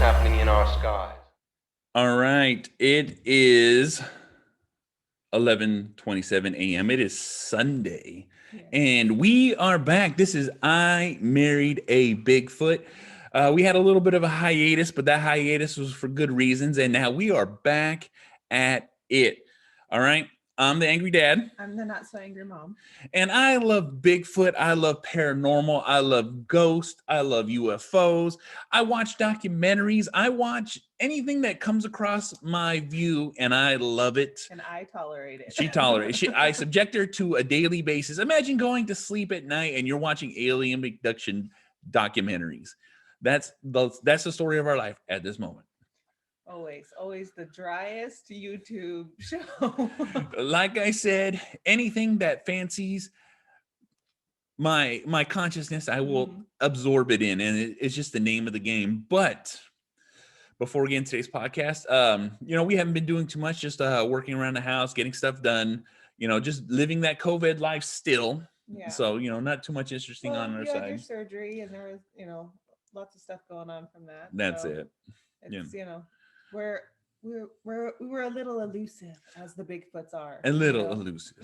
happening in our skies. All right. It is 11:27 a.m. It is Sunday. And we are back. This is I Married a Bigfoot. We had a little bit of a hiatus, but that hiatus was for good reasons. And now we are back at it. All right. I'm the angry dad. I'm the not so angry mom. And I love Bigfoot. I love paranormal. I love ghosts. I love UFOs. I watch documentaries. I watch anything that comes across my view, and I love it. And I tolerate it. She tolerates it. I subject her to a daily basis. Imagine going to sleep at night and you're watching alien abduction documentaries. That's the story of our life at this moment. Always the driest YouTube show. Like I said, anything that fancies my consciousness, I will absorb it in, and it's just the name of the game. But before we get into today's podcast, we haven't been doing too much, just working around the house, getting stuff done, just living that COVID life still. Yeah. So, not too much interesting on our you had side. your surgery, and there was, lots of stuff going on from that. That's so it. It's, we were a little elusive, as the Bigfoots are. A little elusive.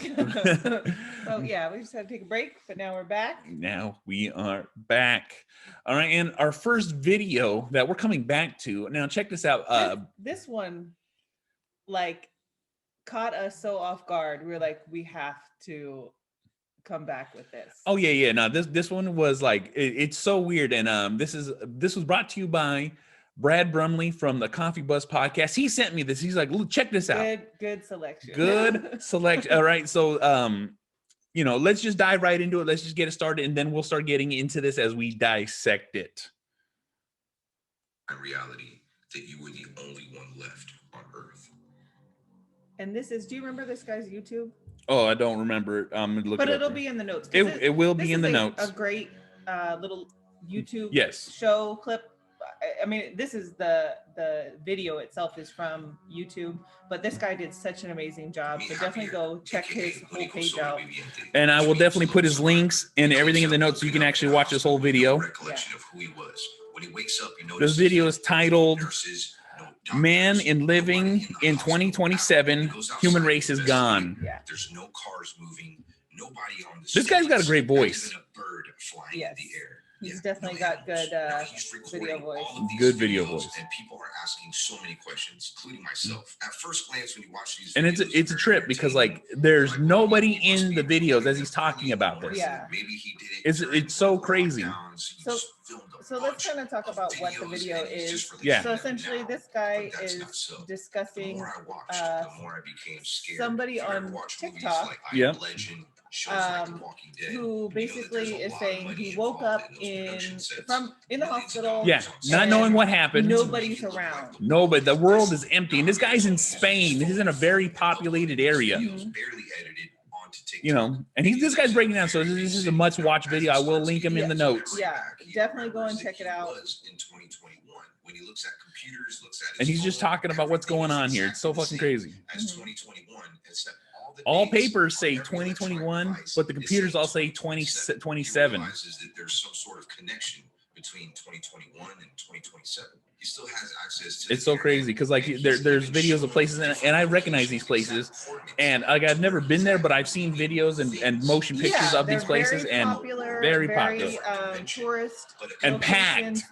So yeah, we just had to take a break, but now we're back. Now we are back. All right, and our first video that we're coming back to. Now check this out. This one, caught us so off guard. We were like, we have to come back with this. Oh yeah. No, this one was it's so weird, and this was brought to you by Brad Brumley from the Coffee Buzz podcast. He sent me this. He's like, look, check this out. Good selection. Good selection. All right. So, let's just dive right into it. Let's just get it started, and then we'll start getting into this as we dissect it. Reality that you were the only one left on Earth. And do you remember this guy's YouTube? Oh, I don't remember it. I'm gonna look but it it'll up. Be in the notes. It will be in the notes. A great little YouTube show clip. I mean, this is the video itself is from YouTube, but this guy did such an amazing job. So definitely go check his whole page out. And I will definitely put his links and everything in the notes so you can actually watch this whole video. This video is titled Man in Living in 2027, Human Race is Gone. Yeah. There's no cars moving, nobody on the This guy's got a great voice. A bird flying in the air. He's definitely got good video voice. Good video voice. And people are asking so many questions, including myself. At first glance, when you watch these and videos, it's a trip because there's nobody in the videos as he's talking about this. Yeah. Maybe he did it. It's so crazy. So let's kind of talk about what the video is. Yeah. So essentially, this guy is discussing somebody on TikTok. Yeah. Who basically is saying he woke up in the hospital. Yeah, not knowing what happened. Nobody's around. Nobody. The world is empty, and this guy's in Spain. This is in a very populated area. And this guy's breaking down. So this is a must-watch video. I will link him in the notes. Yeah, definitely go and check it out. And he's just talking about what's going on here. It's so fucking crazy. All papers say 2021, but the computers all say 2027. There's some sort of connection between 2021 and 2027. He still has access to. It's so crazy because there's videos of places and I recognize these places, and I've never been there, but I've seen videos and motion pictures of these places, and very popular, tourist and packed,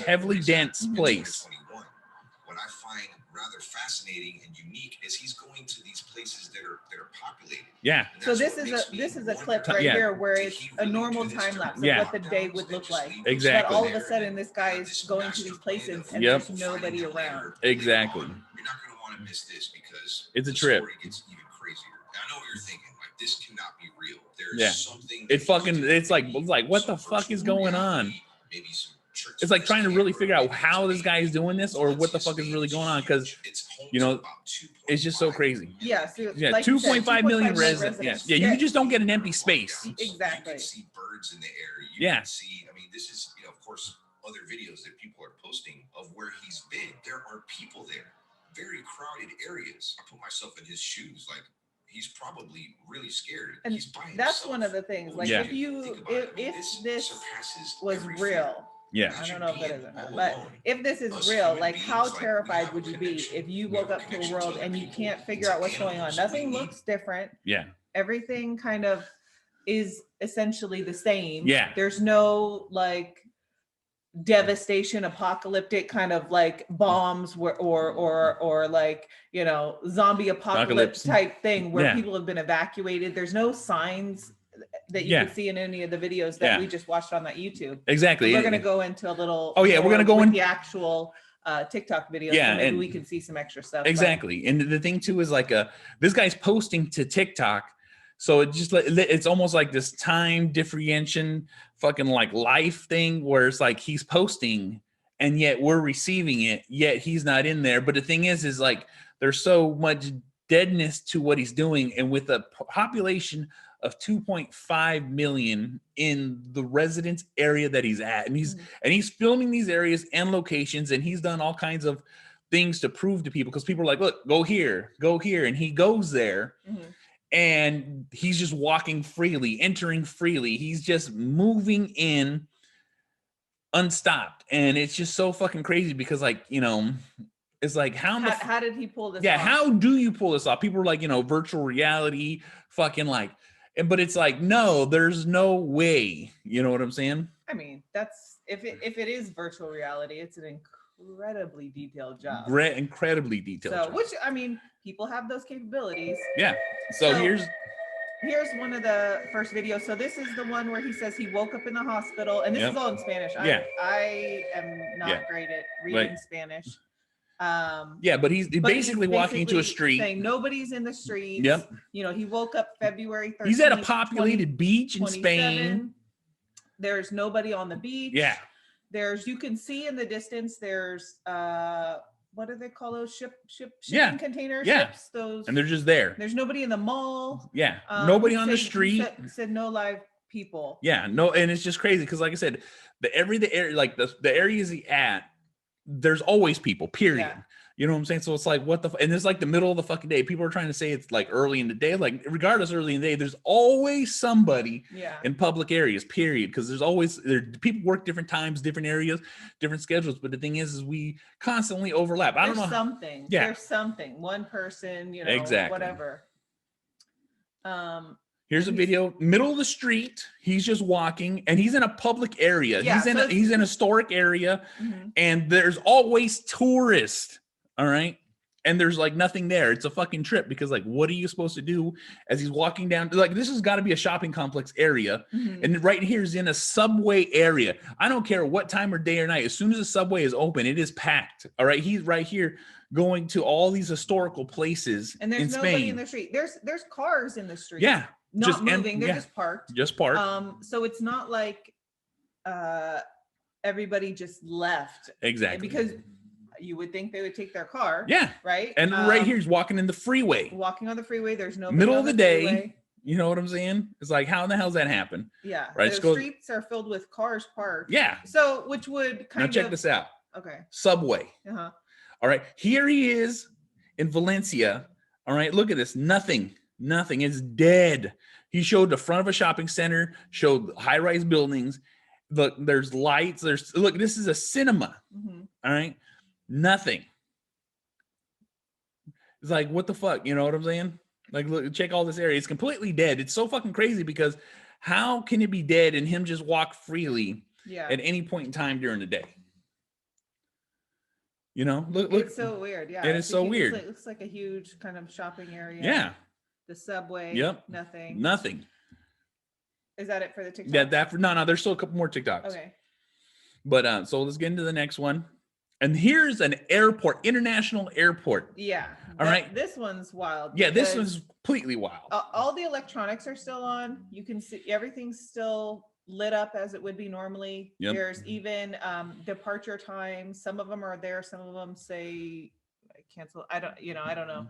heavily dense place. What I find rather fascinating and unique is he's going to these places that are populated. Yeah. So this is a clip right here where it's a normal time lapse of what the day would look like. Exactly. But all of a sudden, this guy is going to these places and there's nobody around. Exactly. You're not going to want to miss this because it's a trip. The story gets even crazier. I know what you're thinking. This cannot be real. There's something. It's like what the fuck is going on? Maybe some. It's like trying to really figure out how this guy is doing this or what the fuck is really going on, because it's just so crazy. Yeah, so like 2.5 million residents. Yeah, you just don't get an empty space. Exactly. You can see birds in the air. You can see, this is, of course, other videos that people are posting of where he's been. There are people there, very crowded areas. I put myself in his shoes, he's probably really scared. And he's by that's himself. one of the things. If this was real, Yeah. I don't know if that is or not, but if this is real, like how terrified would you be if you woke up to a world and you can't figure out what's going on? Nothing looks different. Yeah. Everything kind of is essentially the same. Yeah. There's no like devastation, apocalyptic kind of like bombs or like, you know, zombie apocalypse type thing where people have been evacuated. There's no signs that you can see in any of the videos that we just watched on that YouTube. Exactly. We're going to go into a little. Oh yeah, we're going to go into the actual TikTok videos. Yeah, so maybe we can see some extra stuff. Exactly. And the thing too is like this guy's posting to TikTok. So it just it's almost like this time differentiation fucking like life thing where it's like he's posting and yet we're receiving it, yet he's not in there. But the thing is like there's so much deadness to what he's doing. And with a population of 2.5 million in the residence area that he's at, and he's filming these areas and locations, and he's done all kinds of things to prove to people because people are like, look, go here, and he goes there. And he's just walking freely, entering freely. He's just moving in unstopped. And it's just so fucking crazy because, like, you know, it's like, how did he pull this off? Yeah, how do you pull this off? People are like, you know, virtual reality, fucking like, but it's like, no, there's no way. You know what I'm saying? I mean, that's, if it is virtual reality, it's an incredibly detailed job. Incredibly detailed job. Which, I mean, people have those capabilities. Yeah. So here's one of the first videos. So this is the one where he says he woke up in the hospital, and this is all in Spanish. I am not great at reading Spanish. But he's basically walking into a street saying nobody's in the streets. Yep. You know, he woke up February 13th. He's at a populated beach in Spain. There's nobody on the beach. Yeah. You can see in the distance, there's what do they call those shipping container ships? Those, and they're just there. There's nobody in the mall. Yeah. Nobody on the street. Said no live people. Yeah. No, and it's just crazy because, like I said, the area the areas he at, there's always people. Period. Yeah. You know what I'm saying? So it's like, what the and it's like the middle of the fucking day. People are trying to say it's like early in the day. Like, regardless, early in the day, there's always somebody in public areas, period. Because people work different times, different areas, different schedules. But the thing is we constantly overlap. I don't know. Something. Yeah. There's something. One person, you know, whatever. Here's a video, middle of the street. He's just walking, and he's in a public area. Yeah, he's in a historic area, and there's always tourists. All right. And there's like nothing there. It's a fucking trip because, like, what are you supposed to do as he's walking down? Like, this has got to be a shopping complex area. And right here is in a subway area. I don't care what time or day or night. As soon as the subway is open, it is packed. All right. He's right here going to all these historical places. And there's in nobody Spain. In the street. There's cars in the street. Yeah. Not moving. They're just parked. Just parked. So it's not like everybody just left. Exactly. Because you would think they would take their car. Yeah. Right. And right here, he's walking in the freeway. Walking on the freeway. There's no middle of the day. Freeway. You know what I'm saying? It's like, how in the hell does that happen? Yeah. Right. The streets are filled with cars parked. Yeah. So, which would kind of. Now check this out. Okay. Subway. Uh-huh. All right. Here he is in Valencia. All right. Look at this. Nothing. It's dead. He showed the front of a shopping center, showed high-rise buildings. Look, there's lights. Look, this is a cinema. All right. Nothing. It's like, what the fuck? You know what I'm saying? Like, look, check all this area. It's completely dead. It's so fucking crazy because how can it be dead and him just walk freely at any point in time during the day? You know, look. It's so weird. Yeah. It is so weird. It looks like a huge kind of shopping area. Yeah. The subway. Yep. Nothing. Is that it for the TikTok? Yeah. No. There's still a couple more TikToks. Okay. But so let's get into the next one. And here's an airport, international airport. Yeah. All right. This one's wild. Yeah, this one's completely wild. All the electronics are still on. You can see everything's still lit up as it would be normally. Yep. There's even departure times. Some of them are there. Some of them say cancel. I don't know.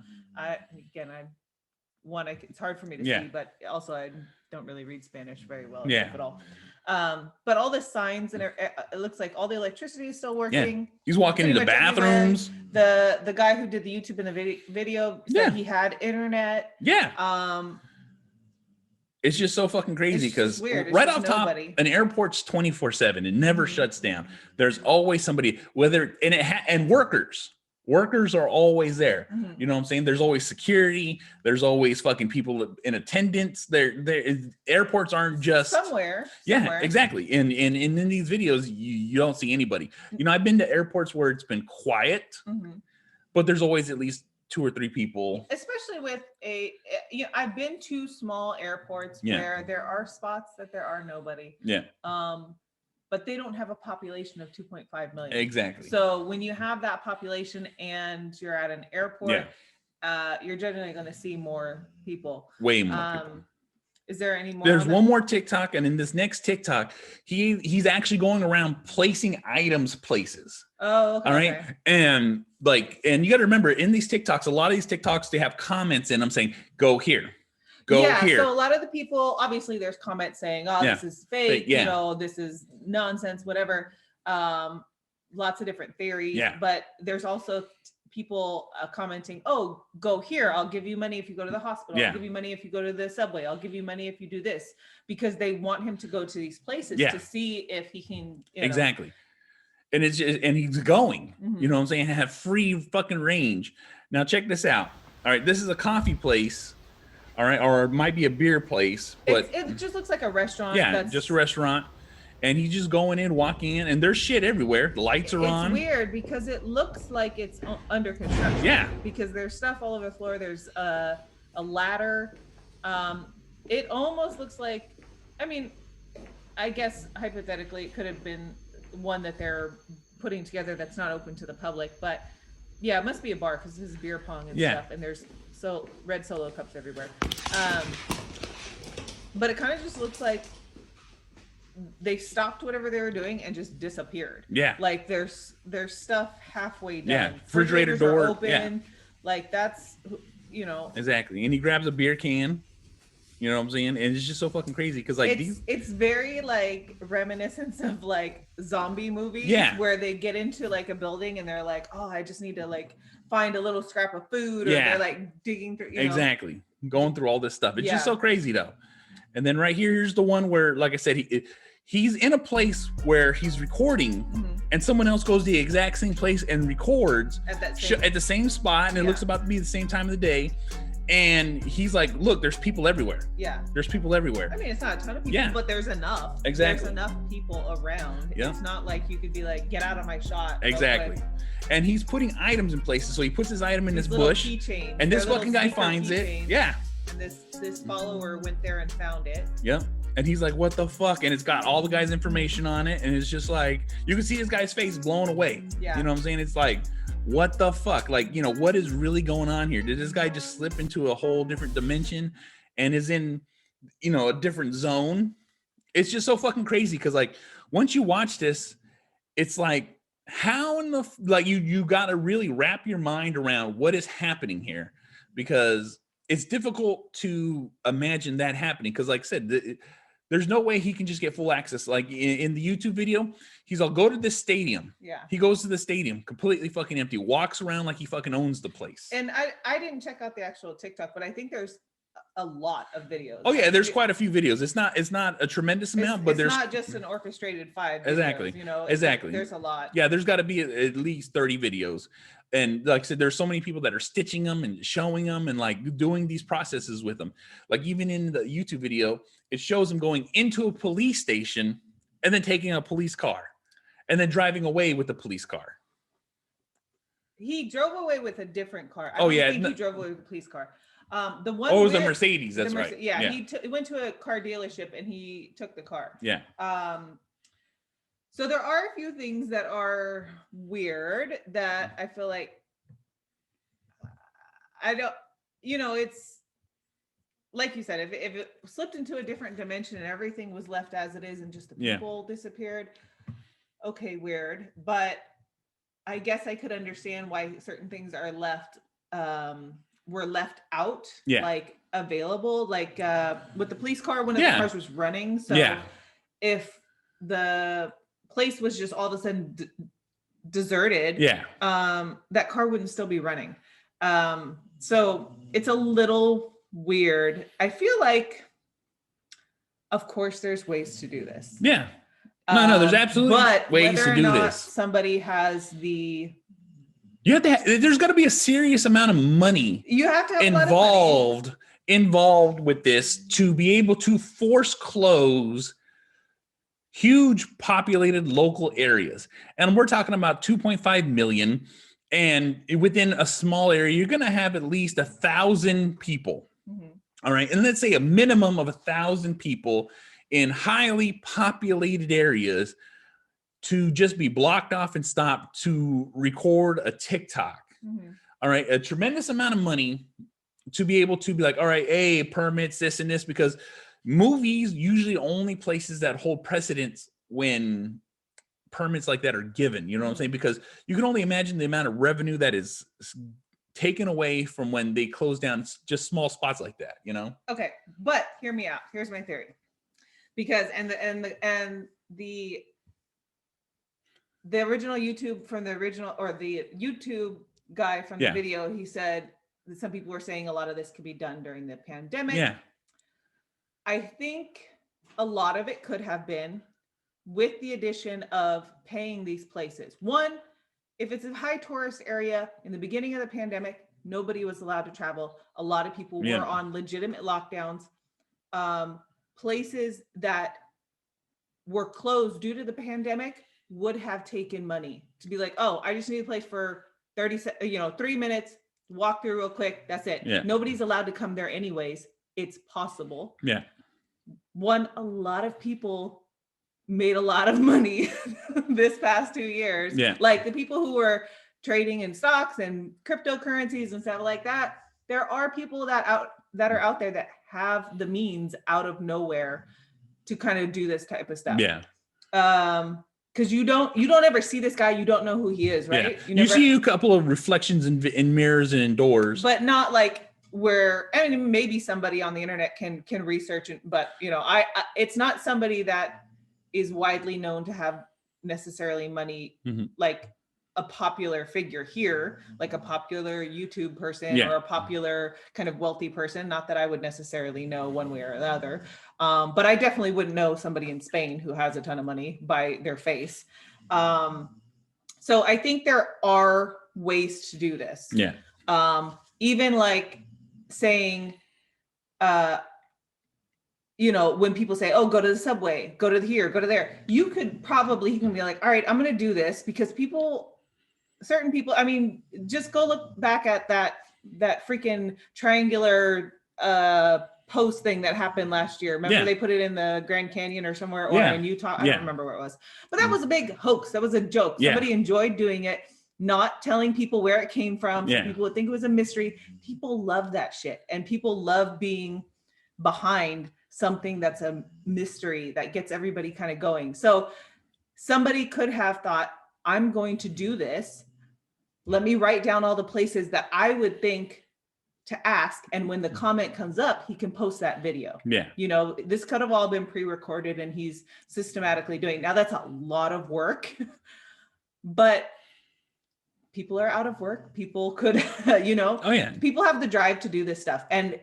It's hard for me to see, but also I don't really read Spanish very well at all. But all the signs and it looks like all the electricity is still working. Yeah. He's walking into bathrooms. The guy who did the YouTube and the video said he had internet. Yeah. It's just so fucking crazy because right off top, an airport's 24/7. It never shuts down. There's always somebody, and workers are always there. You know what I'm saying? There's always security. There's always fucking people in attendance. Airports aren't just somewhere. Yeah, exactly. And in these videos, you don't see anybody. You know, I've been to airports where it's been quiet, but there's always at least 2 or 3 people, especially with I've been to small airports where there are spots that there are nobody, but they don't have a population of 2.5 million. Exactly. So when you have that population and you're at an airport, you're generally going to see more people, way more people. Is there any more? There's one more TikTok, and in this next TikTok, he's actually going around placing items places. Oh, okay. All right. Okay. And you got to remember, in these TikToks, a lot of these TikToks, they have comments in them saying, go here. Go here. So a lot of the people, obviously there's comments saying, oh, this is fake, you know, this is nonsense, whatever. Lots of different theories, but there's also people commenting, oh, go here. I'll give you money if you go to the hospital. I'll give you money if you go to the subway. I'll give you money if you do this, because they want him to go to these places to see if he can. Exactly. And it's just, and he's going, you know what I'm saying? Have free fucking range. Now check this out. All right. This is a coffee place. All right. Or it might be a beer place, but it just looks like a restaurant. Yeah. Just a restaurant. And he's just going in, walking in, and there's shit everywhere. The lights are on. It's weird because it looks like it's under construction. Yeah. Because there's stuff all over the floor. There's a ladder. It almost looks like, I mean, I guess hypothetically it could have been one that they're putting together that's not open to the public. But yeah, it must be a bar because this is beer pong and stuff. And there's red Solo cups everywhere. But it kind of just looks like they stopped whatever they were doing and just disappeared. Yeah. Like there's stuff halfway done. Yeah. Refrigerator door open. Yeah. Like that's, you know. Exactly. And he grabs a beer can. You know what I'm saying? And it's just so fucking crazy because like it's very like reminiscent of like zombie movies. Yeah. Where they get into like a building and they're like, oh, I just need to like find a little scrap of food, or they're like digging through. Exactly. Going through all this stuff. It's just so crazy though. And then right here's the one where, like I said, he's in a place where he's recording, and someone else goes to the exact same place and records at the same spot, and it looks about to be the same time of the day. And he's like, look, there's people everywhere. Yeah. There's people everywhere. I mean, it's not a ton of people, but there's enough. Exactly. There's enough people around. Yeah. It's not like you could be like, get out of my shot. Exactly. And he's putting items in places. So he puts his item in this bush. Keychains. And this fucking guy finds it. Yeah. And this follower went there and found it. Yep. And he's like, what the fuck? And it's got all the guy's information on it. And it's just like, you can see this guy's face blown away. Yeah. You know what I'm saying? It's like, what the fuck? Like, you know, what is really going on here? Did this guy just slip into a whole different dimension and is in, you know, a different zone? It's just so fucking crazy. Cause like, once you watch this, it's like, how in the, like you got to really wrap your mind around what is happening here, because it's difficult to imagine that happening. Cause like I said, there's no way he can just get full access. Like in the YouTube video, he's all, go to this stadium. Yeah. He goes to the stadium completely fucking empty, walks around like he fucking owns the place. And I didn't check out the actual TikTok, but I think there's a lot of videos. Oh yeah, there's quite a few videos. It's not a tremendous amount, but there's not just an orchestrated 5 videos, exactly. You know, exactly. There's a lot. Yeah, there's got to be at least 30 videos. And like I said, there's so many people that are stitching them and showing them and like doing these processes with them. Like even in the YouTube video, it shows him going into a police station and then taking a police car and then driving away with the police car. He drove away with a different car. I think he drove away with a police car. The one. Oh, it was a Mercedes. That's right. Yeah, he went to a car dealership and he took the car. Yeah. So there are a few things that are weird that I feel like I don't, you know, it's like you said, if it slipped into a different dimension and everything was left as it is and just the people disappeared, okay, weird. But I guess I could understand why certain things are were left out, like available, like with the police car, one of the cars was running. So if the place was just all of a sudden deserted, that car wouldn't still be running. So it's a little weird. I feel like Of course, there's ways to do this. Yeah. No, there's absolutely ways to do this. Somebody has the. You have to. There's got to be a serious amount of money. You have to have involved with this to be able to force close huge populated local areas. And we're talking about 2.5 million. And within a small area, you're going to have at least 1,000 people. Mm-hmm. All right. And let's say a minimum of 1,000 people in highly populated areas to just be blocked off and stopped to record a TikTok. Mm-hmm. All right. A tremendous amount of money to be able to be like, all right, hey, permits, this and this, because movies usually only places that hold precedence when permits like that are given. You know what I'm saying? Because you can only imagine the amount of revenue that is taken away from when they close down just small spots like that, you know? Okay. But hear me out. Here's my theory. Because, the original YouTube from the original, or the YouTube guy from the video, he said that some people were saying a lot of this could be done during the pandemic. Yeah. I think a lot of it could have been with the addition of paying these places. One, if it's a high tourist area in the beginning of the pandemic, nobody was allowed to travel. A lot of people were on legitimate lockdowns. Places that were closed due to the pandemic would have taken money to be like, oh, I just need a place for 3 minutes, walk through real quick. That's it. Yeah. Nobody's allowed to come there anyways. It's possible. Yeah. One, a lot of people made a lot of money this past 2 years. Yeah. Like the people who were trading in stocks and cryptocurrencies and stuff like that. There are people that are out there that have the means out of nowhere to kind of do this type of stuff. Yeah. Because you don't ever see this guy. You don't know who he is, right? Yeah. You see a couple of reflections in mirrors and in doors, but not like where, I mean, maybe somebody on the internet can research it, but I it's not somebody that is widely known to have necessarily money, mm-hmm. like a popular figure here, like a popular YouTube person or a popular kind of wealthy person. Not that I would necessarily know one way or the other. But I definitely wouldn't know somebody in Spain who has a ton of money by their face. So I think there are ways to do this. Yeah. Even like saying, when people say, oh, go to the subway, go to here, go to there, he can be like, all right, I'm going to do this because certain people, I mean, just go look back at that freaking triangular post thing that happened last year. Remember they put it in the Grand Canyon or somewhere or in Utah. I don't remember where it was, but that was a big hoax. That was a joke. Somebody enjoyed doing it, not telling people where it came from. So people would think it was a mystery. People love that shit. And people love being behind something that's a mystery that gets everybody kind of going. So somebody could have thought, I'm going to do this. Let me write down all the places that I would think to ask. And when the comment comes up, he can post that video. Yeah. This could have all been pre-recorded and he's systematically doing. Now that's a lot of work, but people are out of work. People could, people have the drive to do this stuff. And,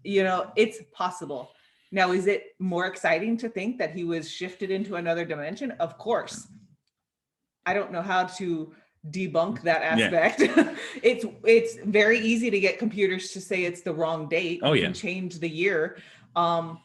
it's possible. Now, is it more exciting to think that he was shifted into another dimension? Of course. I don't know how to debunk that aspect. Yeah. It's very easy to get computers to say it's the wrong date. Oh, yeah. And change the year. But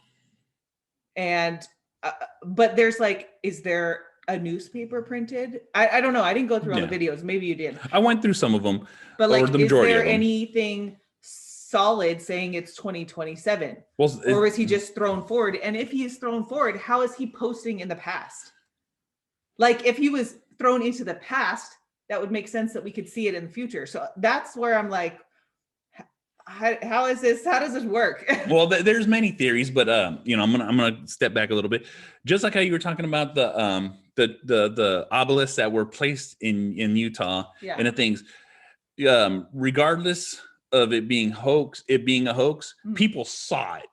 there's is there a newspaper printed? I don't know. I didn't go through all the videos. Maybe you did. I went through some of them. But the majority is there anything solid saying it's 2027? Or is he just thrown forward? And if he is thrown forward, how is he posting in the past? Like if he was thrown into the past, that would make sense that we could see it in the future. So that's where I'm like, how is this? How does this work? Well, there's many theories, but I'm gonna step back a little bit. Just like how you were talking about the obelisks that were placed in Utah and the things, regardless of it being a hoax, mm-hmm. people saw it.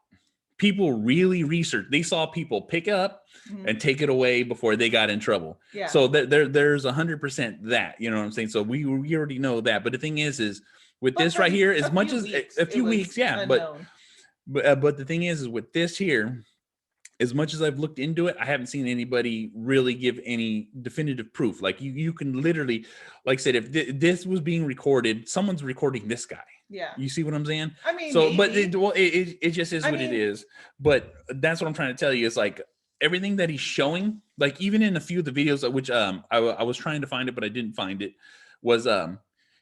People really researched. They saw people pick up mm-hmm. and take it away before they got in trouble. Yeah. So there's 100% that, you know what I'm saying? So we already know that. But the thing is with this right here, as much as a few weeks, but the thing is with this here, as much as I've looked into it, I haven't seen anybody really give any definitive proof. Like you can literally, like I said, if this was being recorded, someone's recording this guy. Yeah. You see what I'm saying? I mean, so, maybe. but it just is what it is. But that's what I'm trying to tell you is like everything that he's showing, like even in a few of the videos, which I was trying to find it, but I didn't find it, was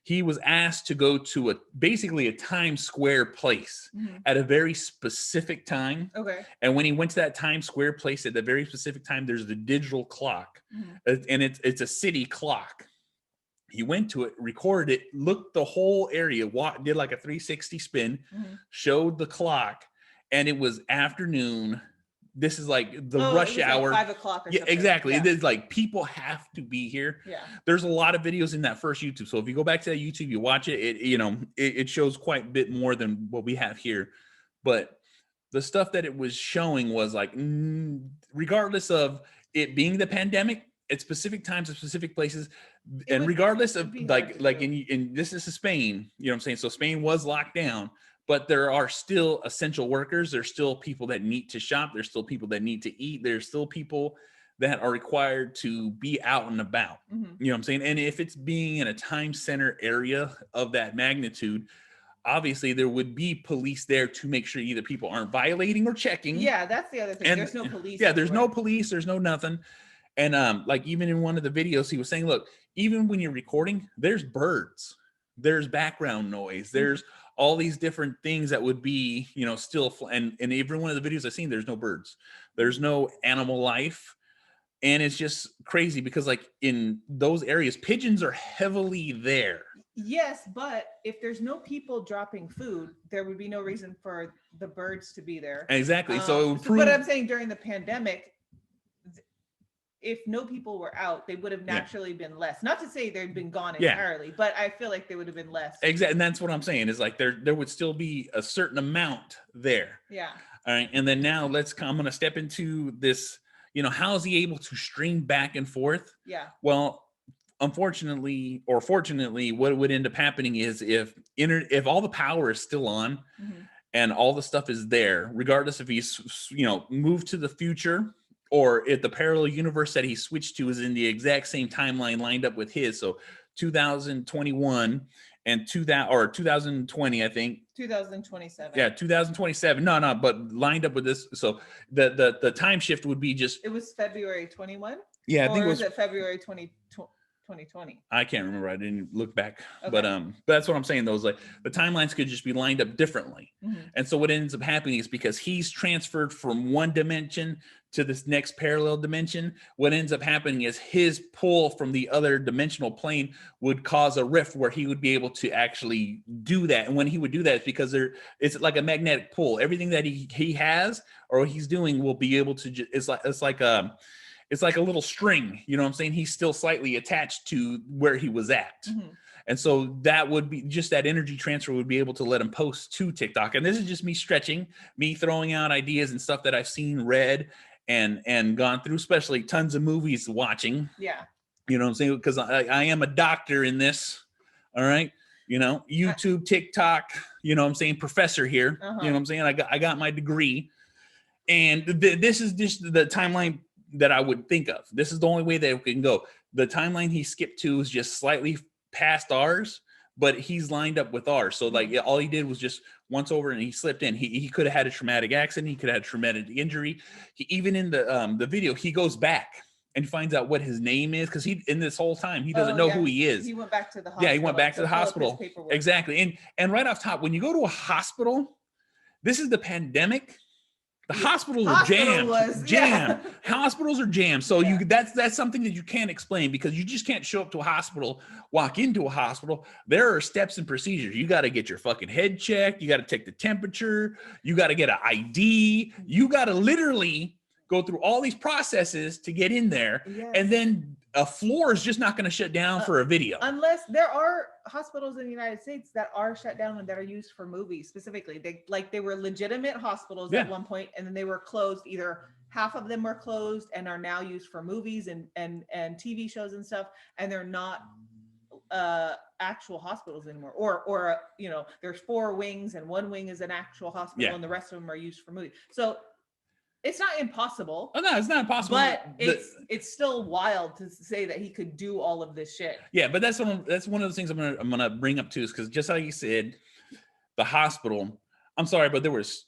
he was asked to go to basically a Times Square place at a very specific time. Okay. And when he went to that Times Square place at the very specific time, there's the digital clock, and it's a city clock. He went to it, recorded it, looked the whole area, did like a 360 spin, showed the clock, and it was afternoon. This is like the rush hour. Like 5 o'clock or something. Exactly. Yeah. It is like people have to be here. Yeah. There's a lot of videos in that first YouTube. So if you go back to that YouTube, you watch it, it shows quite a bit more than what we have here. But the stuff that it was showing was like, regardless of it being the pandemic, at specific times, at specific places, and regardless of like in this is Spain, you know what I'm saying? So Spain was locked down. But there are still essential workers. There's still people that need to shop. There's still people that need to eat. There's still people that are required to be out and about. You know what I'm saying? And if it's being in a time center area of that magnitude, obviously there would be police there to make sure either people aren't violating or checking. Yeah, that's the other thing. And there's no police. Yeah, there's no police. There's no nothing. And like even in one of the videos, he was saying, look, even when you're recording, there's birds. There's background noise. There's all these different things that would be, still, and in every one of the videos I've seen, there's no birds, there's no animal life. And it's just crazy because like in those areas, pigeons are heavily there. Yes, but if there's no people dropping food, there would be no reason for the birds to be there. Exactly. So it would prove. But I'm saying during the pandemic, if no people were out, they would have naturally been less. Not to say they've been gone entirely, but I feel like they would have been less. Exactly. And that's what I'm saying is like there would still be a certain amount there. Yeah. All right. And then now I'm going to step into this, how is he able to stream back and forth? Yeah. Well, unfortunately or fortunately, what would end up happening is if all the power is still on and all the stuff is there, regardless if he's, moved to the future, or if the parallel universe that he switched to is in the exact same timeline lined up with his. So 2021 and 2020, I think. 2027. Yeah, 2027. No, but lined up with this. So the time shift would be just. It was February 21? Yeah, I think it was February 2020. I can't remember. I didn't look back. Okay. But that's what I'm saying. Those like the timelines could just be lined up differently. And so what ends up happening is because he's transferred from one dimension to this next parallel dimension, what ends up happening is his pull from the other dimensional plane would cause a rift where he would be able to actually do that. And when he would do that, it's because it's like a magnetic pull. Everything that he has or he's doing will be able to it's like a little string, you know what I'm saying? He's still slightly attached to where he was at. And so that would be just that energy transfer would be able to let him post to TikTok. And this is just me stretching, me throwing out ideas and stuff that I've seen, read, and gone through, especially tons of movies watching. Yeah. You know what I'm saying? Because I am a doctor in this. All right. YouTube, TikTok, you know what I'm saying? Professor here. You know what I'm saying? I got my degree. And this is just the timeline that I would think of. This is the only way that it can go. The timeline he skipped to is just slightly past ours, but he's lined up with ours. So like all he did was just once over and he slipped in. He could have had a traumatic accident. He could have had a traumatic injury. Even in the video, he goes back and finds out what his name is because in this whole time he doesn't know who he is. He went back to the hospital. Yeah, he went back to the hospital. Exactly. And right off top, when you go to a hospital, this is the pandemic. The hospitals are jammed. Hospitals are jammed. So that's something that you can't explain because you just can't show up to a hospital, walk into a hospital. There are steps and procedures. You got to get your fucking head checked. You got to take the temperature. You got to get an ID. You got to literally go through all these processes to get in there. Yes. And then a floor is just not going to shut down for a video. Unless there are hospitals in the United States that are shut down and that are used for movies specifically. They were legitimate hospitals at one point, and then they were closed. Either half of them were closed and are now used for movies and TV shows and stuff, and they're not actual hospitals anymore. Or there's 4 wings and one wing is an actual hospital and the rest of them are used for movies. So it's not impossible. Oh no, it's not impossible. But it's still wild to say that he could do all of this shit. Yeah, but that's one of those things I'm gonna bring up too, is because just like you said, the hospital. I'm sorry, but there was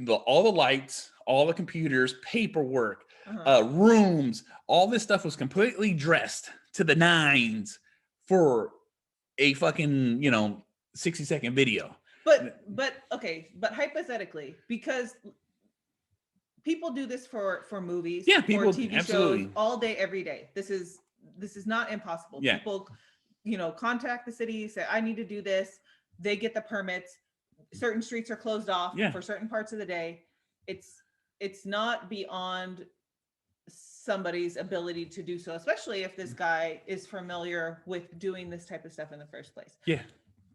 all the lights, all the computers, paperwork, rooms, all this stuff was completely dressed to the nines for a fucking 60-second video. But okay, but hypothetically, because people do this for movies, yeah, people, for TV absolutely. shows all day, every day. This is not impossible. Yeah. People, contact the city, say, I need to do this. They get the permits. Certain streets are closed off for certain parts of the day. It's not beyond somebody's ability to do so, especially if this guy is familiar with doing this type of stuff in the first place. Yeah.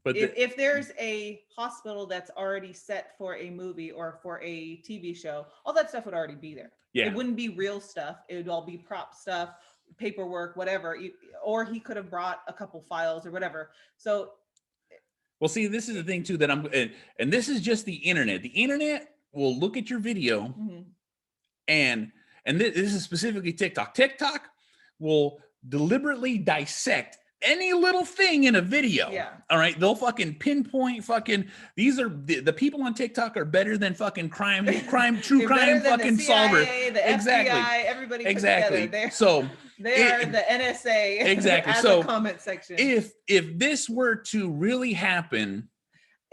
But if there's a hospital that's already set for a movie or for a TV show, all that stuff would already be there. Yeah. It wouldn't be real stuff. It would all be prop stuff, paperwork, whatever. Or he could have brought a couple files or whatever. So, well, see, this is the thing too, that and this is just the internet. The internet will look at your video, and this is specifically TikTok. TikTok will deliberately dissect any little thing in a video. Yeah. All right. They'll fucking pinpoint these are the people on TikTok are better than fucking true crime fucking the CIA, solvers. The exactly. FBI, everybody put exactly. Together. So they are the NSA. Exactly. As so a comment section. If this were to really happen,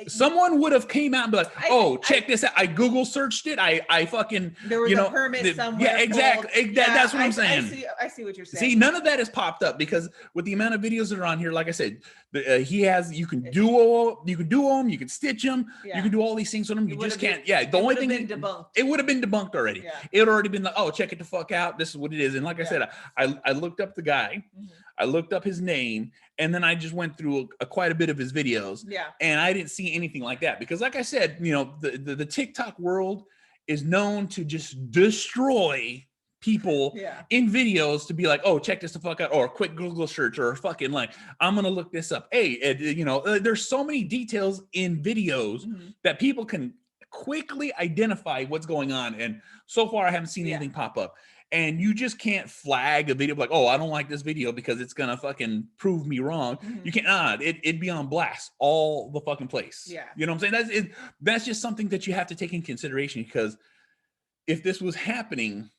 someone would have came out and be like, check this out. I Google searched it. I fucking, there was a permit somewhere. Yeah, exactly. That's what I'm saying. I see what you're saying. See, none of that has popped up because with the amount of videos that are on here, like I said, you can duo them, you can stitch them, you can do all these things with them. You just can't. The only thing it would have been debunked already. Yeah. It had already been like, check it the fuck out. This is what it is. And like I said, I looked up the guy. I looked up his name, and then I just went through quite a bit of his videos. Yeah. And I didn't see anything like that because, like I said, the TikTok world is known to just destroy people in videos to be like, check this the fuck out, or a quick Google search, or fucking like, I'm gonna look this up. Hey, there's so many details in videos that people can quickly identify what's going on. And so far, I haven't seen anything pop up. And you just can't flag a video like, I don't like this video because it's gonna fucking prove me wrong. You can't. It'd be on blast all the fucking place. Yeah, you know what I'm saying? That's just something that you have to take in consideration, because if this was happening,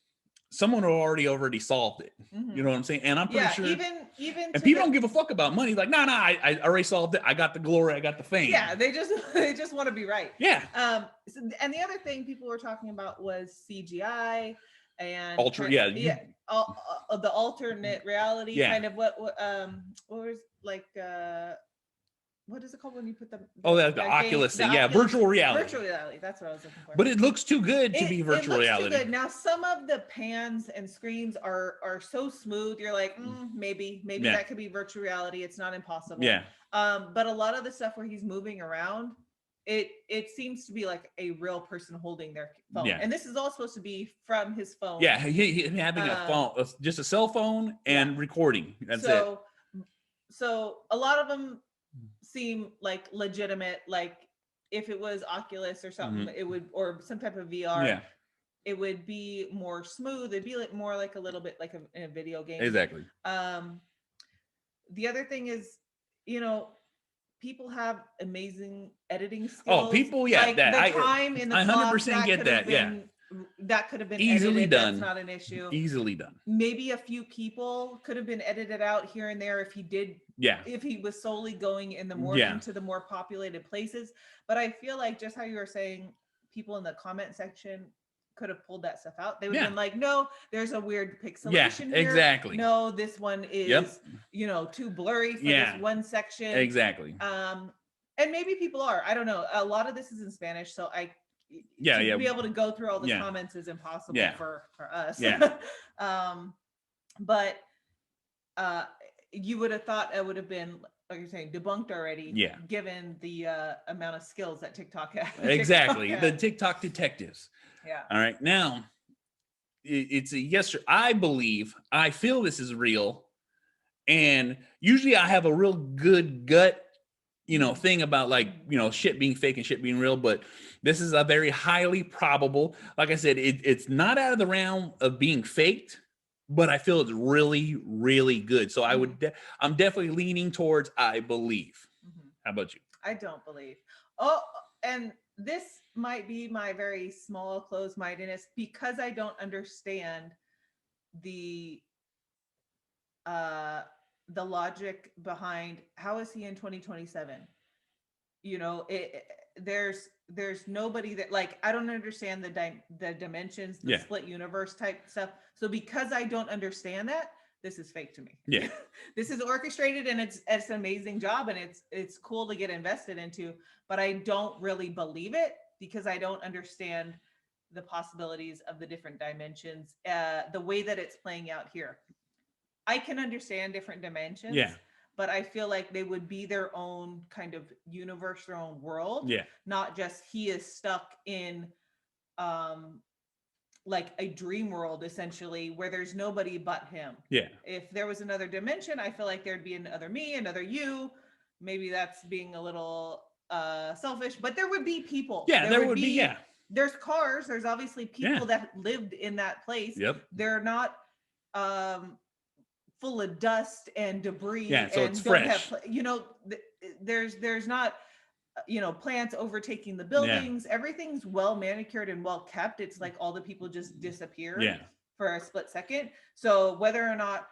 someone already solved it. You know what I'm saying? And I'm pretty sure even and people don't give a fuck about money. Like, nah, I already solved it. I got the glory. I got the fame. Yeah, they just want to be right. Yeah. And the other thing people were talking about was CGI. And the alternate reality kind of what was like what is it called when you put the Oculus thing? Yeah, virtual reality. Virtual reality, that's what I was looking for. But it looks too good to be virtual reality. Too good. Now some of the pans and screens are so smooth, you're like, maybe that could be virtual reality. It's not impossible. Yeah. But a lot of the stuff where he's moving around, it seems to be like a real person holding their phone. And this is all supposed to be from his phone. Yeah, he having a phone, just a cell phone and recording. That's it. So a lot of them seem like legitimate. Like if it was Oculus or something, it would, or some type of VR, it would be more smooth. It'd be like more like a little bit like in a video game. Exactly. The other thing is, people have amazing editing skills. People, like the time in the 100% get that. That could have been easily edited. done. That's not an issue. Easily done. Maybe a few people could have been edited out here and there if he did. Yeah. If he was solely going in the more into the more populated places. But I feel like just how you were saying, people in the comment section could have pulled that stuff out. They would have been like, no, there's a weird pixelation here. Exactly. No, this one is too blurry for this one section. Exactly. And maybe people are. I don't know. A lot of this is in Spanish, so to be able to go through all the comments is impossible for us. But you would have thought it would have been, like you're saying, debunked already. Yeah. Given the amount of skills that TikTok has. Exactly. The TikTok detectives. Yeah. All right. Now, it's a yes. I feel this is real, and usually I have a real good gut thing about like, shit being fake and shit being real, but this is a very highly probable, like I said, it's not out of the realm of being faked, but I feel it's really, really good. So I'm definitely leaning towards, I believe. How about you? I don't believe. Oh, and this might be my very small closed-mindedness because I don't understand the logic behind how is he in 2027? There's nobody that, like, I don't understand the dimensions, the split universe type stuff. So because I don't understand that, this is fake to me. Yeah. This is orchestrated, and it's an amazing job, and it's cool to get invested into, but I don't really believe it because I don't understand the possibilities of the different dimensions, the way that it's playing out here. I can understand different dimensions. Yeah. But I feel like they would be their own kind of universe, their own world. Yeah. Not just he is stuck in like a dream world, essentially, where there's nobody but him. Yeah. If there was another dimension, I feel like there'd be another me, another you. Maybe that's being a little selfish, but there would be people. Yeah, there would be, yeah. There's cars. There's obviously people that lived in that place. Yep. They're not full of dust and debris. Yeah, so and it's fresh. There's not plants overtaking the buildings. Everything's well manicured and well kept. It's like all the people just disappeared for a split second. So whether or not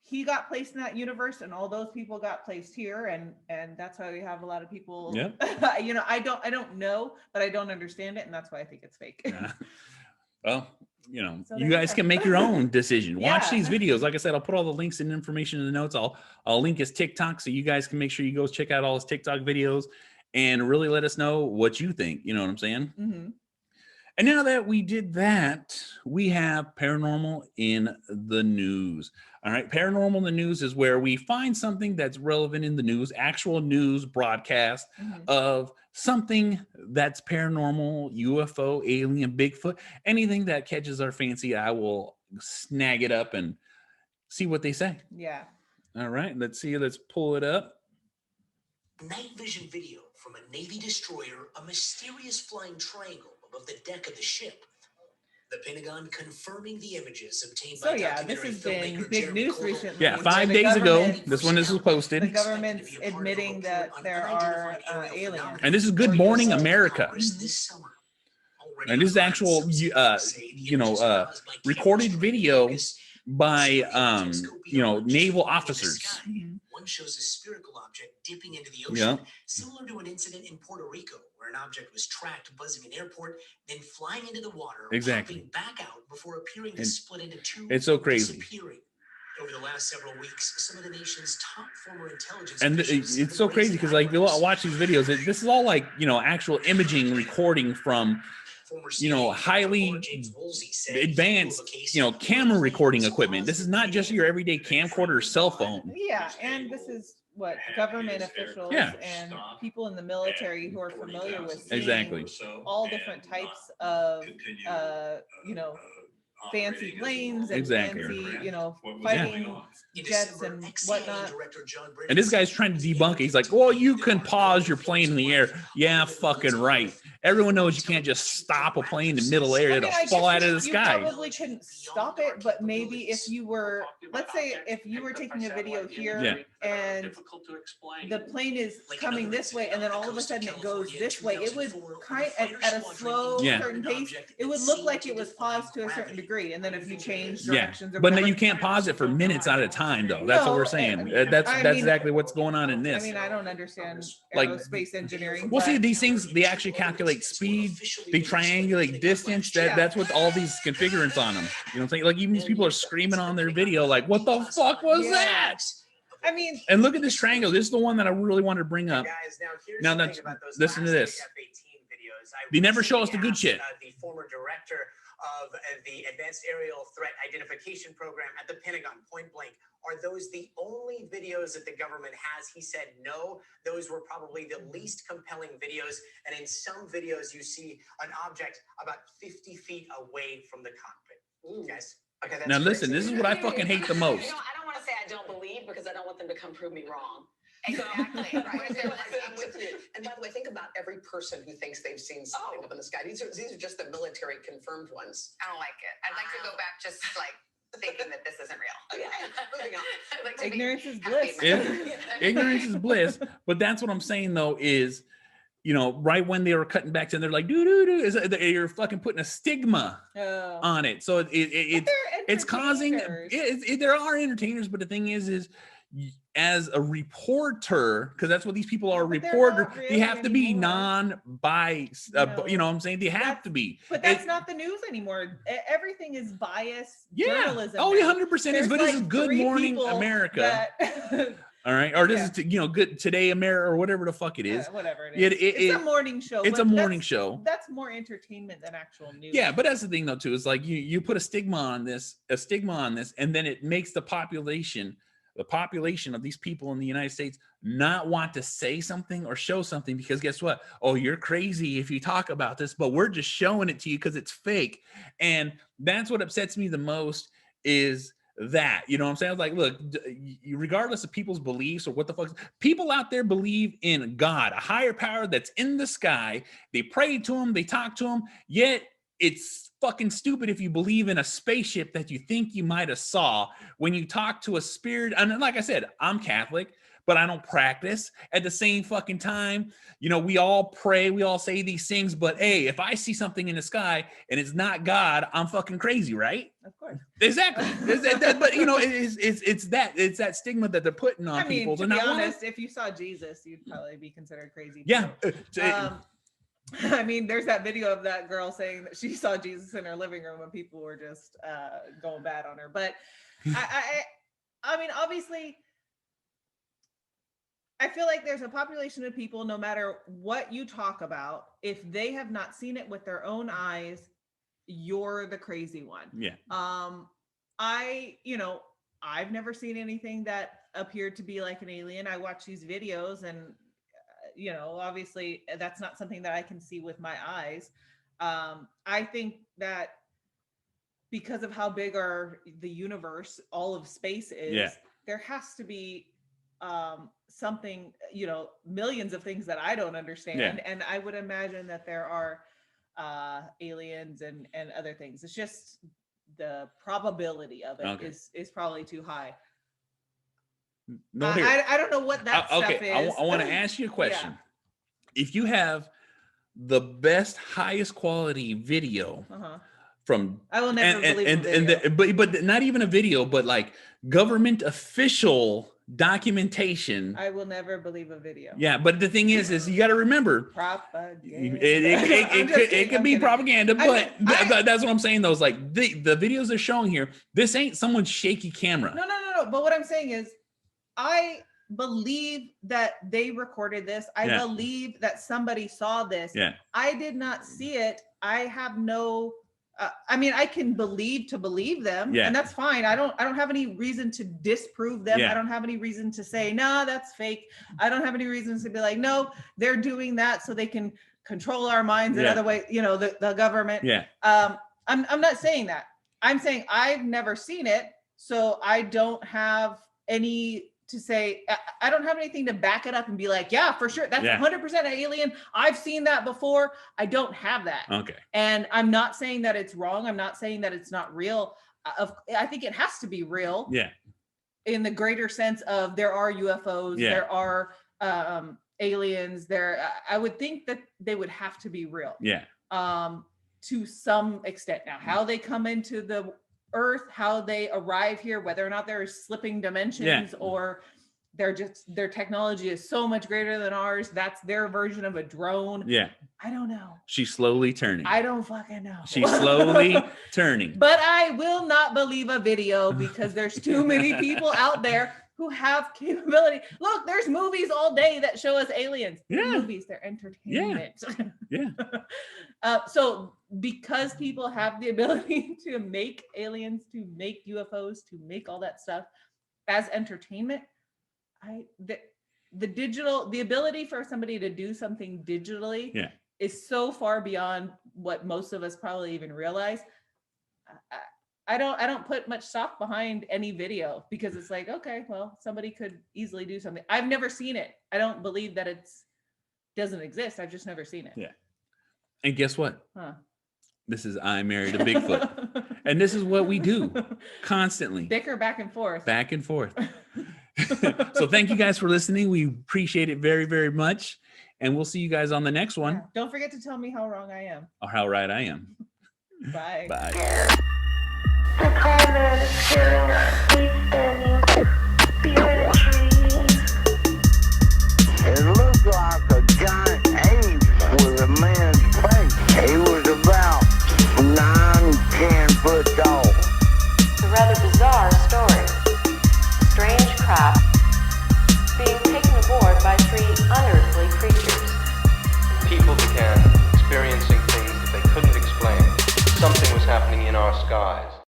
he got placed in that universe and all those people got placed here, and that's why we have a lot of people. I don't know, but I don't understand it, and that's why I think it's fake. Well, so you guys can make your own decision. Watch these videos. Like I said, I'll put all the links and information in the notes. I'll link his TikTok, so you guys can make sure you go check out all his TikTok videos and really let us know what you think. You know what I'm saying? Mm-hmm. And now that we did that, we have Paranormal in the News. All right. Paranormal in the News is where we find something that's relevant in the news, actual news broadcast of something that's paranormal, UFO, alien, Bigfoot, anything that catches our fancy. I will snag it up and see what they say. Yeah. All right. Let's see. Let's pull it up. Night vision video from a Navy destroyer, a mysterious flying triangle above the deck of the ship. The Pentagon confirming the images obtained by this has been big news recently. Yeah, 5 days ago, this one is posted. The government's admitting that there are aliens. And this is Good Morning America. And this is actual, recorded video by, naval officers. One shows a spherical object dipping into the ocean, similar to an incident in Puerto Rico, where an object was tracked buzzing an airport, then flying into the water, popping back out before appearing to split into two. It's so crazy. Over the last several weeks, some of the nation's top former intelligence and it's so crazy because, like, you watch these videos, this is all like, actual imaging recording from highly advanced, camera recording equipment. This is not just your everyday camcorder or cell phone. Yeah, and this is what government officials and people in the military who are familiar with seeing all different types of, fancy planes and fancy, fighting jets and whatnot. And this guy's trying to debunk it. He's like, well, you can pause your plane in the air. Yeah, fucking right. Everyone knows you can't just stop a plane in the middle air. It'll fall out of the sky. You probably couldn't stop it, but maybe if you were, let's say if you were taking a video here and the plane is coming this way and then all of a sudden it goes this way, it would at a slow certain pace, it would look like it was paused to a certain degrry. And then if you change directions, but then you can't pause it for minutes at a time, though. That's what we're saying. That's exactly what's going on in this. I mean, I don't understand aerospace engineering. Well, see, these things, they actually calculate speed, they triangulate distance. That's what all these configurants on them. You know what I'm saying? Like, even these people are screaming on their video, like, what the fuck was that? I mean, and look at this triangle. This is the one that I really wanted to bring up. Now, listen to this. They never show us the good shit. The former director of the Advanced Aerial Threat Identification Program at the Pentagon, point blank. Are those the only videos that the government has? He said no. Those were probably the least compelling videos. And in some videos, you see an object about 50 feet away from the cockpit. Guys, okay. That's now listen, this is what I fucking hate the most. I don't want to say I don't believe because I don't want them to come prove me wrong. Exactly. Right. I'm with you. And by the way, think about every person who thinks they've seen something up in the sky. These are just the military confirmed ones. I don't like it. I'd like to go back just like thinking that this isn't real. Okay, moving on. I'd like to Ignorance is bliss. Ignorance is bliss. But that's what I'm saying though is, you know, right when they were cutting back to, they're like, you're fucking putting a stigma on it. So it's causing, there are entertainers, but the thing is as a reporter, because that's what these people are, reporter, really they have to be non-biased, you know what I'm saying? They have to be. But that's not the news anymore. Everything is biased journalism. Oh, 100%. As good as Good Morning America. All right, or this is Good Today America or whatever the fuck it is. Whatever it is. It's a morning show. It's a morning show. That's more entertainment than actual news. Yeah, but that's the thing though too. It's like you put a stigma on this, and then it makes the population of these people in the United States not want to say something or show something, because guess what? Oh, you're crazy if you talk about this, but we're just showing it to you because it's fake. And that's what upsets me the most is that, you know what I'm saying? I was like, look, regardless of people's beliefs or what the fuck, people out there believe in God, a higher power that's in the sky. They pray to him, they talk to him, yet it's fucking stupid if you believe in a spaceship that you think you might have saw when you talk to a spirit. And like I said, I'm Catholic, but I don't practice. At the same fucking time, we all pray, we all say these things, but hey, if I see something in the sky and it's not God, I'm fucking crazy, right? Of course. Exactly. But it's that stigma that they're putting on people. To be honest, if you saw Jesus, you'd probably be considered crazy. Yeah. I mean, there's that video of that girl saying that she saw Jesus in her living room and people were just going bad on her. But I mean, obviously, I feel like there's a population of people, no matter what you talk about, if they have not seen it with their own eyes, you're the crazy one. Yeah. I've never seen anything that appeared to be like an alien. I watch these videos and obviously that's not something that I can see with my eyes. I think that because of how big the universe, all of space is, there has to be something, millions of things that I don't understand. Yeah. And I would imagine that there are aliens and other things. It's just the probability of it is probably too high. No, I don't know what that stuff is. I want to ask you a question. Yeah. If you have the best, highest quality video from, I will never believe a video. But not even a video, but like government official documentation, I will never believe a video. Yeah, but the thing is you got to remember, propaganda. It could be propaganda, but that's what I'm saying though. Is like the videos they're showing here, this ain't someone's shaky camera. No. But what I'm saying is, I believe that they recorded this. I believe that somebody saw this. Yeah. I did not see it. I have no. I mean, I can believe them, and that's fine. I don't have any reason to disprove them. I don't have any reason to say, no, that's fake. I don't have any reasons to be like, no, they're doing that so they can control our minds in other ways. The government. Yeah. I'm not saying that. I'm saying I've never seen it, so I don't have any to say. I don't have anything to back it up and be like, yeah, for sure, that's 100% an alien. I've seen that before. I don't have that. Okay. And I'm not saying that it's wrong. I'm not saying that it's not real. I think it has to be real. Yeah. In the greater sense of there are UFOs, there are aliens. I would think that they would have to be real. Yeah. To some extent. Now, how they come into the Earth, how they arrive here, whether or not they're slipping dimensions or their technology is so much greater than ours. That's their version of a drone. Yeah. I don't know. She's slowly turning. I don't fucking know. She's slowly turning. But I will not believe a video because there's too many people out there who have capability. Look, there's movies all day that show us aliens. Yeah. They're movies, they're entertainment. Yeah. So because people have the ability to make aliens, to make UFOs, to make all that stuff as entertainment, the ability for somebody to do something digitally is so far beyond what most of us probably even realize. I don't put much stock behind any video because it's like, okay, well, somebody could easily do something. I've never seen it. I don't believe that doesn't exist. I've just never seen it. Yeah. And guess what? Huh. This is I Married a Bigfoot. And this is what we do constantly. Bicker back and forth. Back and forth. So thank you guys for listening. We appreciate it very, very much. And we'll see you guys on the next one. Yeah. Don't forget to tell me how wrong I am. Or how right I am. Bye. Bye. The tall man is staring at me, standing behind a tree. It looked like a giant ape with a man's face. He was about 9-10 foot tall. It's a rather bizarre story. A strange craft being taken aboard by 3 unearthly creatures. People began experiencing things that they couldn't explain. Something was happening in our skies.